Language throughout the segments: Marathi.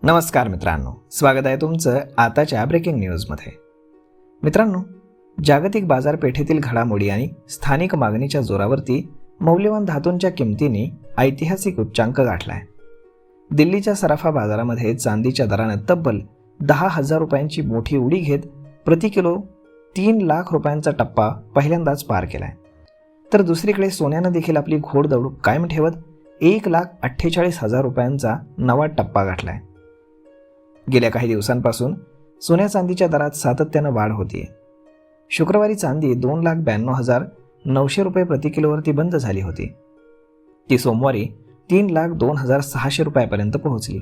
नमस्कार मित्रांनो, स्वागत आहे तुमचं आताच्या ब्रेकिंग न्यूजमध्ये. मित्रांनो, जागतिक बाजारपेठेतील घडामोडी आणि स्थानिक मागणीच्या जोरावरती मौल्यवान धातूंच्या किमतीने ऐतिहासिक उच्चांक गाठलाय. दिल्लीच्या सराफा बाजारामध्ये चांदीच्या दरानं तब्बल 10,000 रुपयांची मोठी उडी घेत प्रति किलो 3 लाख रुपयांचा टप्पा पहिल्यांदाच पार केलाय. तर दुसरीकडे सोन्यानं देखील आपली घोडदौड कायम ठेवत 1,48,000 रुपयांचा नवा टप्पा गाठलाय. गेल्या काही दिवसांपासून सोन्या चांदीच्या दरात सातत्यानं वाढ होतीये. शुक्रवारी चांदी 2,92,900 रुपये प्रति किलोवरती बंद झाली होती. ती सोमवारी 3,02,600 रुपयापर्यंत पोहोचली.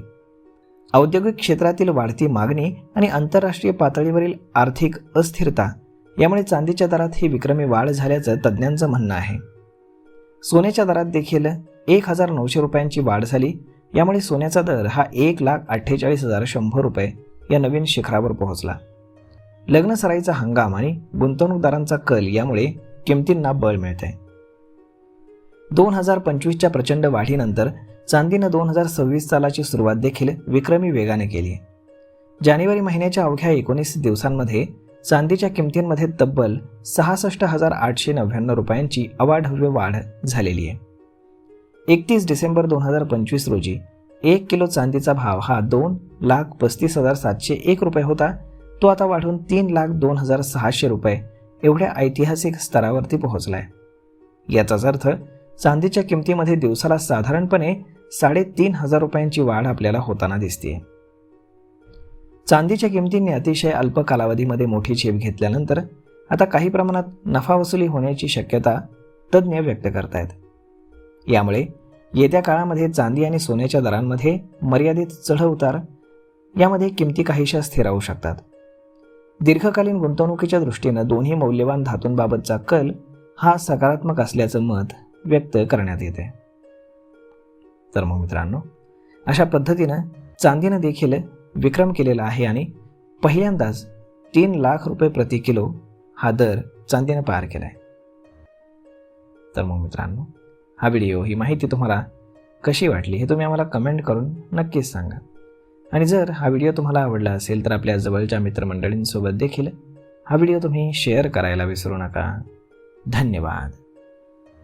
औद्योगिक क्षेत्रातील वाढती मागणी आणि आंतरराष्ट्रीय पातळीवरील आर्थिक अस्थिरता यामुळे चांदीच्या दरात ही विक्रमी वाढ झाल्याचं तज्ज्ञांचं म्हणणं आहे. सोन्याच्या दरात देखील 1,900 रुपयांची वाढ झाली. यामुळे सोन्याचा दर हा 1,48,100 रुपये या नवीन शिखरावर पोहोचला. लग्न सराईचा हंगाम आणि गुंतवणूकदारांचा कल यामुळे किमतींना बळ मिळते. 2025च्या प्रचंड वाढीनंतर चांदीनं 2026 सालाची सुरुवात देखील विक्रमी वेगाने केली. जानेवारी महिन्याच्या अवघ्या 19 दिवसांमध्ये चांदीच्या किमतींमध्ये तब्बल 66,899 रुपयांची अवाढव्य वाढ झालेली आहे. 31 डिसेंबर 2025 रोजी 1 किलो चांदीचा भाव हा 2,35,701 रुपये होता. तो आता वाढून 3,02,600 रुपये एवढ्या ऐतिहासिक स्तरावरती पोहोचलाय. याचाच अर्थ चांदीच्या किमतीमध्ये दिवसाला साधारणपणे 3,500 रुपयांची वाढ आपल्याला होताना दिसते. चांदीच्या किमतींनी अतिशय अल्प कालावधीमध्ये मोठी झेप घेतल्यानंतर आता काही प्रमाणात नफा वसुली होण्याची शक्यता तज्ज्ञ व्यक्त करतायत. यामुळे येत्या काळामध्ये चांदी आणि सोन्याच्या दरांमध्ये मर्यादित चढउतार यामध्ये किमती काहीशा स्थिरावू शकतात. दीर्घकालीन गुंतवणुकीच्या दृष्टीनं दोन्ही मौल्यवान धातूंबाबतचा कल हा सकारात्मक असल्याचं मत व्यक्त करण्यात येते. तर मग मित्रांनो, अशा पद्धतीनं चांदीनं देखील विक्रम केलेला आहे आणि पहिल्यांदाच 3 लाख रुपये प्रति किलो हा दर चांदीनं पार केलाय. तर मग मित्रांनो, हा व्हिडिओ, ही माहिती तुम्हाला कशी वाटली हे तुम्ही आम्हाला कमेंट करून नक्कीच सांगा. आणि जर हा व्हिडिओ तुम्हाला आवडला असेल तर आपल्या जवळच्या मित्रमंडळींसोबत देखील हा व्हिडिओ तुम्ही शेअर करायला विसरू नका. धन्यवाद.